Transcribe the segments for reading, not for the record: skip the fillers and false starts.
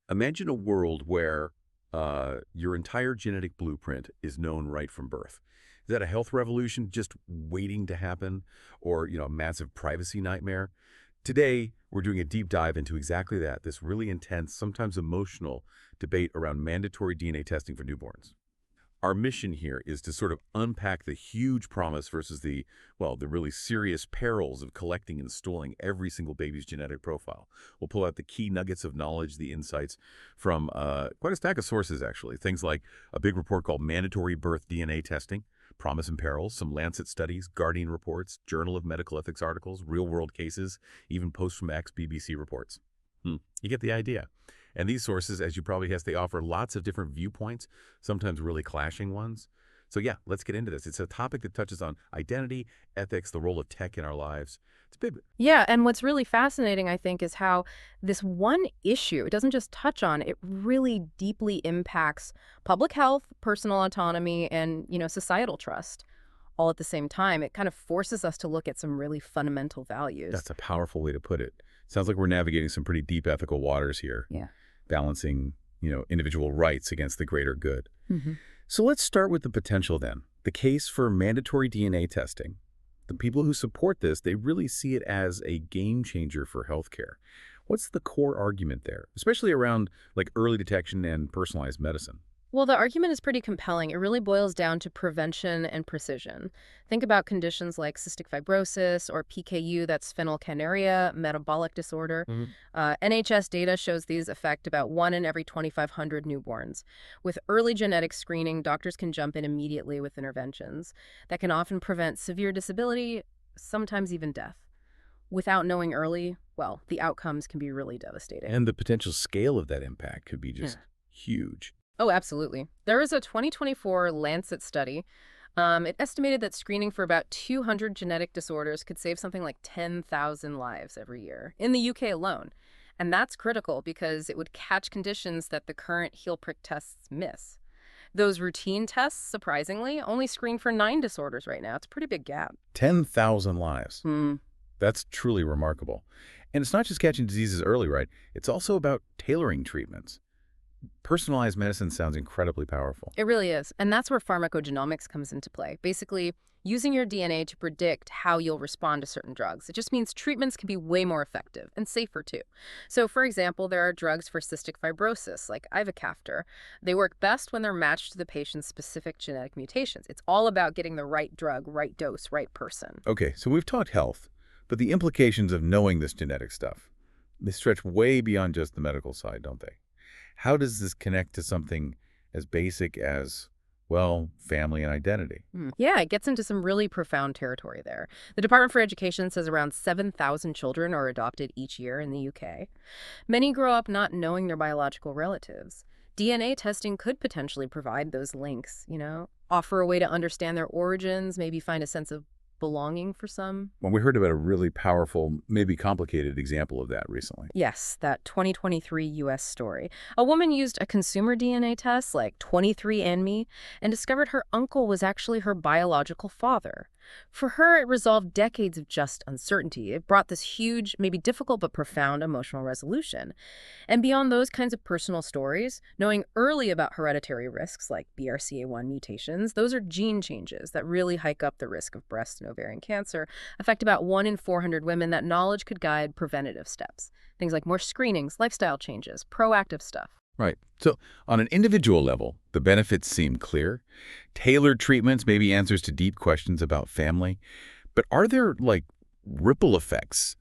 Imagine a world where your entire genetic blueprint is known right from birth. Is that a health revolution just waiting to happen, or a massive privacy nightmare? Today, we're doing a deep dive into exactly that, this really intense, sometimes emotional debate around mandatory DNA testing for newborns. Our mission here is to sort of unpack the huge promise versus the really serious perils of collecting and storing every single baby's genetic profile. We'll pull out the key nuggets of knowledge, the insights from quite a stack of sources, actually. Things like a big report called Mandatory Birth DNA Testing, Promise and Perils, some Lancet studies, Guardian reports, Journal of Medical Ethics articles, real-world cases, even posts from ex-BBC reports. You get the idea. And these sources, as you probably guessed, they offer lots of different viewpoints, sometimes really clashing ones. So yeah, let's get into this. It's a topic that touches on identity, ethics, the role of tech in our lives. It's big. Yeah, and what's really fascinating, I think, is how this one issue, it doesn't just touch on, it really deeply impacts public health, personal autonomy, and, societal trust all at the same time. It kind of forces us to look at some really fundamental values. That's a powerful way to put it. Sounds like we're navigating some pretty deep ethical waters here, Yeah. balancing, individual rights against the greater good. hmm So let's start with the potential then. The case for mandatory DNA testing. The people who support this, they really see it as a game changer for healthcare. What's the core argument there, especially around like early detection and personalized medicine? Well, the argument is pretty compelling. It really boils down to prevention and precision. Think about conditions like cystic fibrosis or PKU, that's phenylketonuria, metabolic disorder. Mhm. NHS data shows these affect about 1 in every 2,500 newborns. With early genetic screening, doctors can jump in immediately with interventions that can often prevent severe disability, sometimes even death. Without knowing early, well, the outcomes can be really devastating. And the potential scale of that impact could be just huge. Oh, absolutely. There was a 2024 Lancet study. It estimated that screening for about 200 genetic disorders could save something like 10,000 lives every year in the UK alone. And that's critical because it would catch conditions that the current heel prick tests miss. Those routine tests, surprisingly, only screen for 9 disorders right now. It's a pretty big gap. 10,000 lives. Hmm. That's truly remarkable. And it's not just catching diseases early, right? It's also about tailoring treatments. Personalized medicine sounds incredibly powerful. It really is. And that's where pharmacogenomics comes into play. Basically, using your DNA to predict how you'll respond to certain drugs. It just means treatments can be way more effective and safer too. So, for example, there are drugs for cystic fibrosis, like ivacaftor. They work best when they're matched to the patient's specific genetic mutations. It's all about getting the right drug, right dose, right person. Okay, so we've talked health, but the implications of knowing this genetic stuff, they stretch way beyond just the medical side, don't they? How does this connect to something as basic as, well, family and identity? Yeah, it gets into some really profound territory there. The Department for Education says around 7,000 children are adopted each year in the UK. Many grow up not knowing their biological relatives. DNA testing could potentially provide those links, offer a way to understand their origins, maybe find a sense of belonging for some. Well, we heard about a really powerful, maybe complicated example of that recently. Yes, that 2023 US story. A woman used a consumer DNA test like 23andMe and discovered her uncle was actually her biological father. For her, it resolved decades of just uncertainty. It brought this huge, maybe difficult but profound emotional resolution. And beyond those kinds of personal stories, knowing early about hereditary risks like BRCA1 mutations, those are gene changes that really hike up the risk of breast and ovarian cancer, affect about 1 in 400 women. That knowledge could guide preventative steps. Things like more screenings, lifestyle changes, proactive stuff. Right. So on an individual level, the benefits seem clear. Tailored treatments, maybe answers to deep questions about family. But are there, like, ripple effects?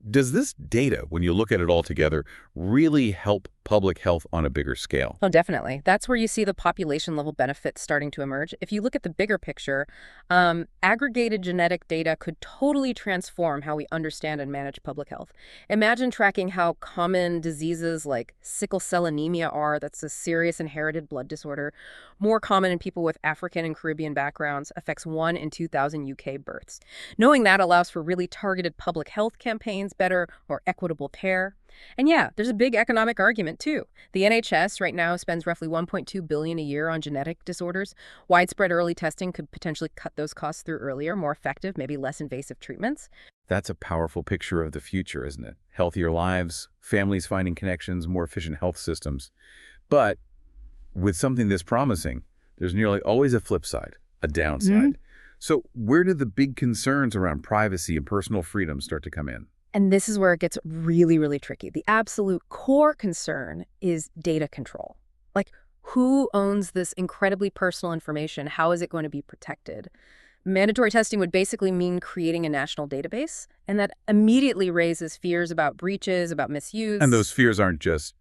Does this data, when you look at it all together, really help public health on a bigger scale? Oh, definitely. That's where you see the population level benefits starting to emerge. If you look at the bigger picture, aggregated genetic data could totally transform how we understand and manage public health. Imagine tracking how common diseases like sickle cell anemia are, that's a serious inherited blood disorder, more common in people with African and Caribbean backgrounds, affects 1 in 2,000 UK births. Knowing that allows for really targeted public health campaigns, better, more equitable care. And yeah, there's a big economic argument too. The NHS right now spends roughly $1.2 billion a year on genetic disorders. Widespread early testing could potentially cut those costs through earlier, more effective, maybe less invasive treatments. That's a powerful picture of the future, isn't it? Healthier lives, families finding connections, more efficient health systems. But with something this promising, there's nearly always a flip side, a downside. So where do the big concerns around privacy and personal freedom start to come in? And this is where it gets really, really tricky. The absolute core concern is data control. Like, who owns this incredibly personal information? How is it going to be protected? Mandatory testing would basically mean creating a national database, and that immediately raises fears about breaches, about misuse. And those fears aren't just,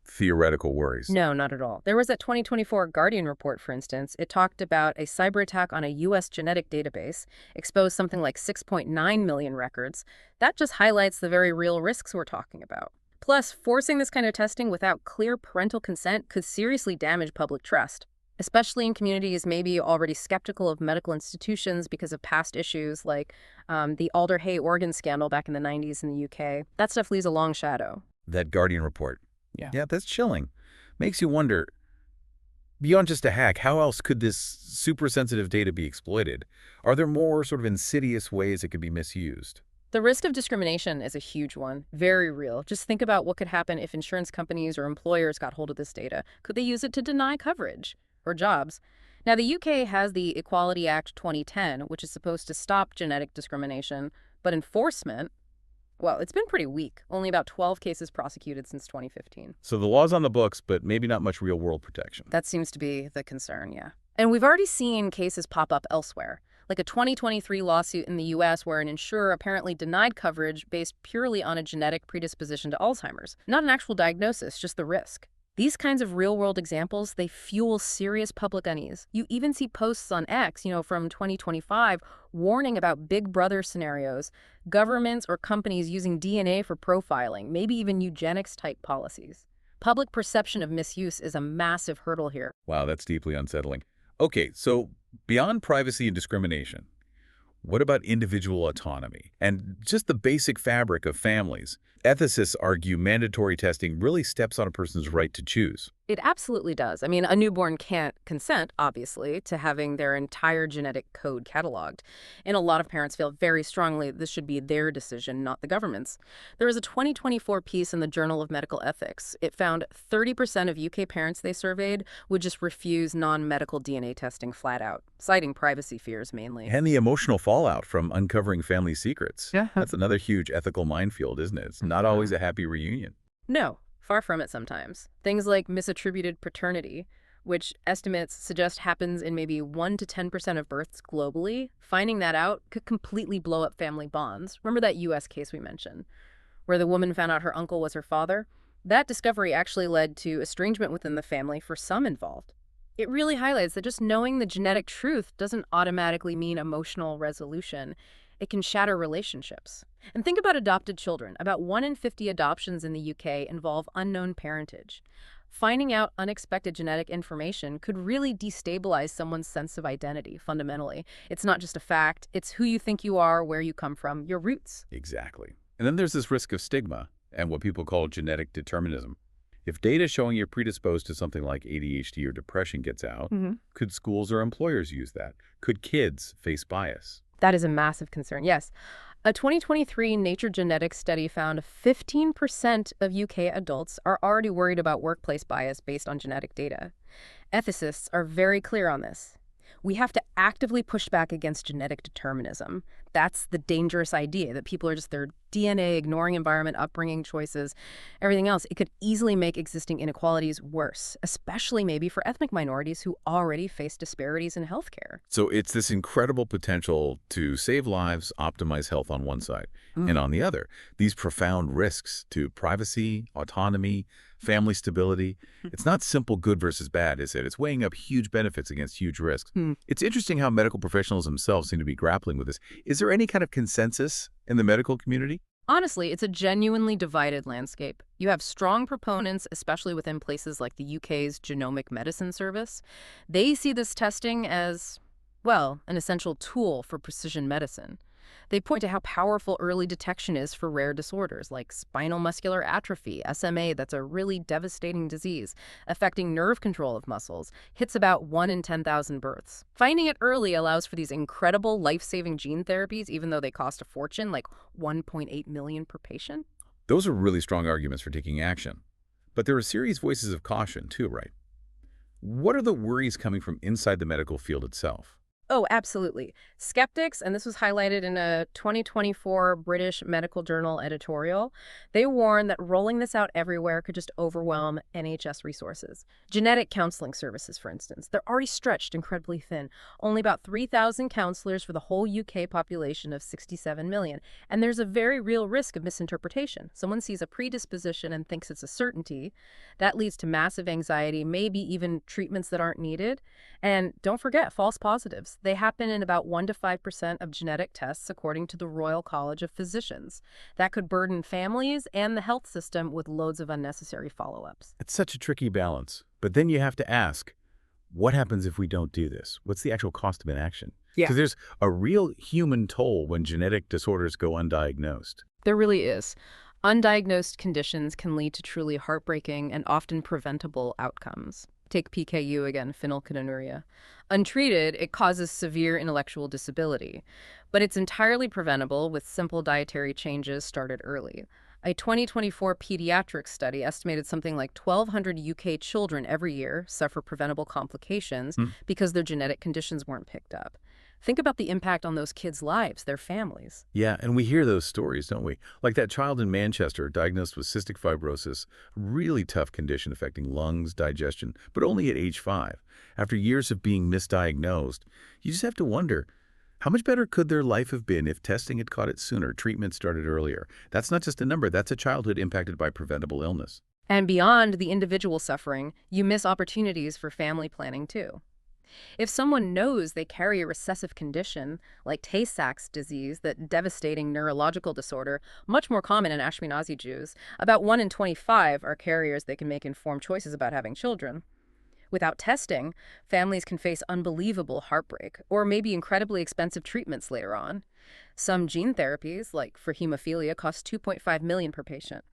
theoretical worries. No, not at all. There was that 2024 Guardian report, for instance. It talked about a cyber attack on a U.S. genetic database, exposed something like 6.9 million records. That just highlights the very real risks we're talking about. Plus, forcing this kind of testing without clear parental consent could seriously damage public trust, especially in communities maybe already skeptical of medical institutions because of past issues like the Alder Hey organ scandal back in the 90s in the UK. That stuff leaves a long shadow. That Guardian report. Yeah. That's chilling. Makes you wonder, beyond just a hack, how else could this super sensitive data be exploited? Are there more sort of insidious ways it could be misused? The risk of discrimination is a huge one, very real. Just think about what could happen if insurance companies or employers got hold of this data. Could they use it to deny coverage or jobs? Now, the UK has the Equality Act 2010, which is supposed to stop genetic discrimination, but enforcement, well, it's been pretty weak. Only about 12 cases prosecuted since 2015. So the law's on the books, but maybe not much real-world protection. That seems to be the concern, yeah. And we've already seen cases pop up elsewhere, like a 2023 lawsuit in the U.S. where an insurer apparently denied coverage based purely on a genetic predisposition to Alzheimer's. Not an actual diagnosis, just the risk. These kinds of real-world examples, they fuel serious public unease. You even see posts on X, from 2025, warning about Big Brother scenarios, governments or companies using DNA for profiling, maybe even eugenics-type policies. Public perception of misuse is a massive hurdle here. Wow, that's deeply unsettling. Okay, so beyond privacy and discrimination, what about individual autonomy and just the basic fabric of families? Ethicists argue mandatory testing really steps on a person's right to choose. It absolutely does. I mean, a newborn can't consent, obviously, to having their entire genetic code cataloged. And a lot of parents feel very strongly this should be their decision, not the government's. There was a 2024 piece in the Journal of Medical Ethics. It found 30% of UK parents they surveyed would just refuse non-medical DNA testing flat out, citing privacy fears mainly. And the emotional fallout from uncovering family secrets. Yeah. That's another huge ethical minefield, isn't it? It's not always a happy reunion. No. Far from it sometimes. Things like misattributed paternity, which estimates suggest happens in maybe 1 to 10% of births globally. Finding that out could completely blow up family bonds. Remember that U.S. case we mentioned, where the woman found out her uncle was her father? That discovery actually led to estrangement within the family for some involved. It really highlights that just knowing the genetic truth doesn't automatically mean emotional resolution. It can shatter relationships. And think about adopted children. About 1 in 50 adoptions in the UK involve unknown parentage. Finding out unexpected genetic information could really destabilize someone's sense of identity, fundamentally. It's not just a fact, it's who you think you are, where you come from, your roots. Exactly. And then there's this risk of stigma and what people call genetic determinism. If data showing you're predisposed to something like ADHD or depression gets out, could schools or employers use that? Could kids face bias? That is a massive concern, yes. A 2023 Nature Genetics study found 15% of UK adults are already worried about workplace bias based on genetic data. Ethicists are very clear on this. We have to actively push back against genetic determinism. That's the dangerous idea, that people are just their DNA, ignoring environment, upbringing choices, everything else. It could easily make existing inequalities worse, especially maybe for ethnic minorities who already face disparities in healthcare. So it's this incredible potential to save lives, optimize health on one side, and on the other, these profound risks to privacy, autonomy, family stability. It's not simple good versus bad, is it? It's weighing up huge benefits against huge risks. It's interesting how medical professionals themselves seem to be grappling with this. Is there any kind of consensus in the medical community? Honestly, it's a genuinely divided landscape. You have strong proponents, especially within places like the UK's Genomic Medicine Service. They see this testing as, well, an essential tool for precision medicine. They point to how powerful early detection is for rare disorders like spinal muscular atrophy, SMA, that's a really devastating disease, affecting nerve control of muscles, hits about 1 in 10,000 births. Finding it early allows for these incredible life-saving gene therapies, even though they cost a fortune, like $1.8 million per patient. Those are really strong arguments for taking action. But there are serious voices of caution, too, right? What are the worries coming from inside the medical field itself? Oh, absolutely. Skeptics, and this was highlighted in a 2024 British Medical Journal editorial, they warn that rolling this out everywhere could just overwhelm NHS resources. Genetic counseling services, for instance, they're already stretched incredibly thin. Only about 3,000 counselors for the whole UK population of 67 million. And there's a very real risk of misinterpretation. Someone sees a predisposition and thinks it's a certainty. That leads to massive anxiety, maybe even treatments that aren't needed. And don't forget false positives. They happen in about 1 to 5% of genetic tests, according to the Royal College of Physicians. That could burden families and the health system with loads of unnecessary follow-ups. It's such a tricky balance. But then you have to ask, what happens if we don't do this? What's the actual cost of inaction? Yeah. Because there's a real human toll when genetic disorders go undiagnosed. There really is. Undiagnosed conditions can lead to truly heartbreaking and often preventable outcomes. Take PKU again, phenylketonuria. Untreated, it causes severe intellectual disability, but it's entirely preventable with simple dietary changes started early. A 2024 pediatric study estimated something like 1,200 UK children every year suffer preventable complications because their genetic conditions weren't picked up. Think about the impact on those kids' lives, their families. Yeah, and we hear those stories, don't we? Like that child in Manchester diagnosed with cystic fibrosis, a really tough condition affecting lungs, digestion, but only at age 5. After years of being misdiagnosed, you just have to wonder, how much better could their life have been if testing had caught it sooner, treatment started earlier? That's not just a number, that's a childhood impacted by preventable illness. And beyond the individual suffering, you miss opportunities for family planning too. If someone knows they carry a recessive condition, like Tay-Sachs disease, that devastating neurological disorder, much more common in Ashkenazi Jews, about 1 in 25 are carriers that can make informed choices about having children. Without testing, families can face unbelievable heartbreak, or maybe incredibly expensive treatments later on. Some gene therapies, like for hemophilia, cost $2.5 million per patient.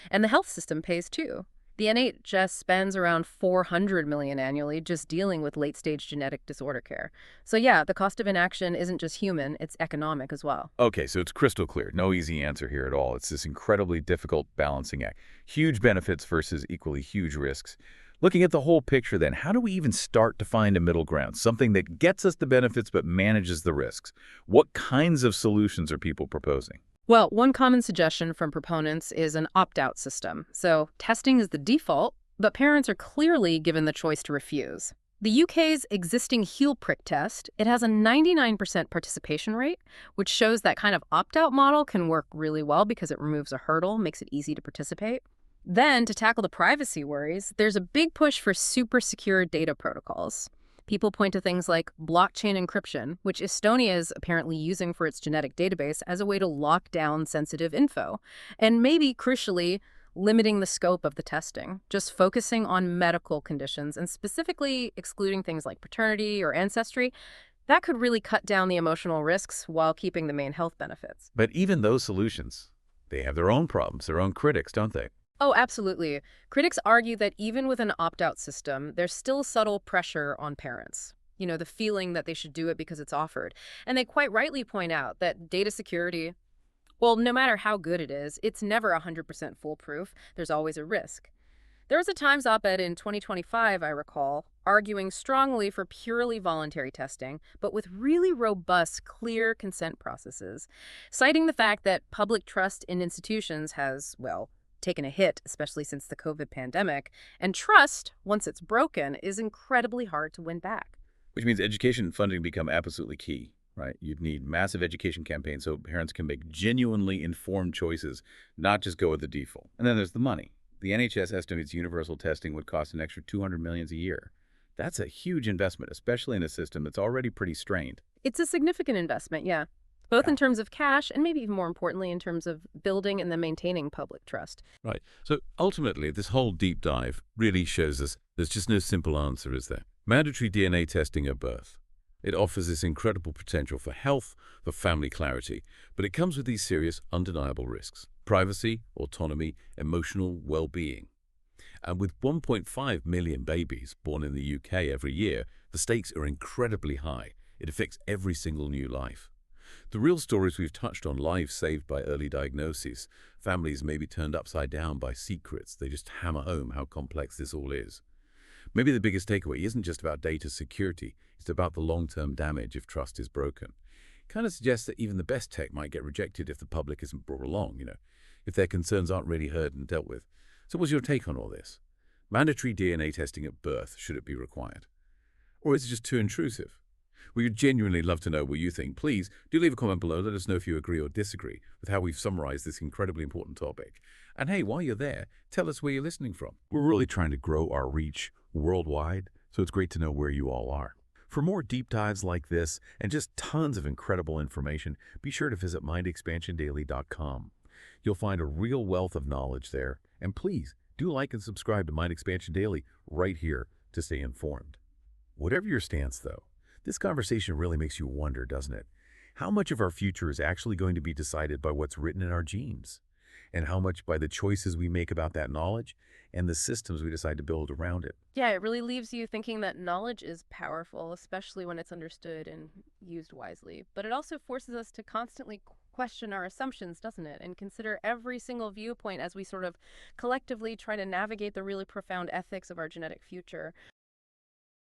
And the health system pays too. The NHS spends around $400 million annually just dealing with late-stage genetic disorder care. So yeah, the cost of inaction isn't just human, it's economic as well. Okay, so it's crystal clear. No easy answer here at all. It's this incredibly difficult balancing act. Huge benefits versus equally huge risks. Looking at the whole picture then, how do we even start to find a middle ground? Something that gets us the benefits but manages the risks. What kinds of solutions are people proposing? Well, one common suggestion from proponents is an opt-out system. So testing is the default, but parents are clearly given the choice to refuse. The UK's existing heel prick test, it has a 99% participation rate, which shows that kind of opt-out model can work really well because it removes a hurdle, makes it easy to participate. Then, to tackle the privacy worries, there's a big push for super secure data protocols. People point to things like blockchain encryption, which Estonia is apparently using for its genetic database as a way to lock down sensitive info, and maybe, crucially, limiting the scope of the testing, just focusing on medical conditions and specifically excluding things like paternity or ancestry. That could really cut down the emotional risks while keeping the main health benefits. But even those solutions, they have their own problems, their own critics, don't they? Oh, absolutely. Critics argue that even with an opt-out system, there's still subtle pressure on parents. You know, the feeling that they should do it because it's offered. And they quite rightly point out that data security, well, no matter how good it is, it's never 100% foolproof. There's always a risk. There was a Times op-ed in 2025, I recall, arguing strongly for purely voluntary testing, but with really robust, clear consent processes, citing the fact that public trust in institutions has, well, taken a hit, especially since the COVID pandemic, and trust, once it's broken, is incredibly hard to win back. Which means education and funding become absolutely key, right? You'd need massive education campaigns so parents can make genuinely informed choices, not just go with the default. And then there's the money. The NHS estimates universal testing would cost an extra $200 million a year. That's a huge investment, especially in a system that's already pretty strained. It's a significant investment, yeah. Both in terms of cash and maybe even more importantly in terms of building and then maintaining public trust. Right. So ultimately, this whole deep dive really shows us there's just no simple answer, is there? Mandatory DNA testing at birth. It offers this incredible potential for health, for family clarity, but it comes with these serious, undeniable risks. Privacy, autonomy, emotional well-being. And with 1.5 million babies born in the UK every year, the stakes are incredibly high. It affects every single new life. The real stories we've touched on, lives saved by early diagnoses, families maybe turned upside down by secrets, they just hammer home how complex this all is. Maybe the biggest takeaway isn't just about data security, it's about the long-term damage if trust is broken. It kind of suggests that even the best tech might get rejected if the public isn't brought along, if their concerns aren't really heard and dealt with. So what's your take on all this? Mandatory DNA testing at birth, should it be required? Or is it just too intrusive? We would genuinely love to know what you think. Please do leave a comment below. Let us know if you agree or disagree with how we've summarized this incredibly important topic. And hey, while you're there, tell us where you're listening from. We're really trying to grow our reach worldwide, so it's great to know where you all are. For more deep dives like this and just tons of incredible information, be sure to visit mindexpansiondaily.com. You'll find a real wealth of knowledge there. And please do like and subscribe to Mind Expansion Daily right here to stay informed. Whatever your stance, though, this conversation really makes you wonder, doesn't it? How much of our future is actually going to be decided by what's written in our genes? And how much by the choices we make about that knowledge and the systems we decide to build around it? Yeah, it really leaves you thinking that knowledge is powerful, especially when it's understood and used wisely. But it also forces us to constantly question our assumptions, doesn't it? And consider every single viewpoint as we sort of collectively try to navigate the really profound ethics of our genetic future.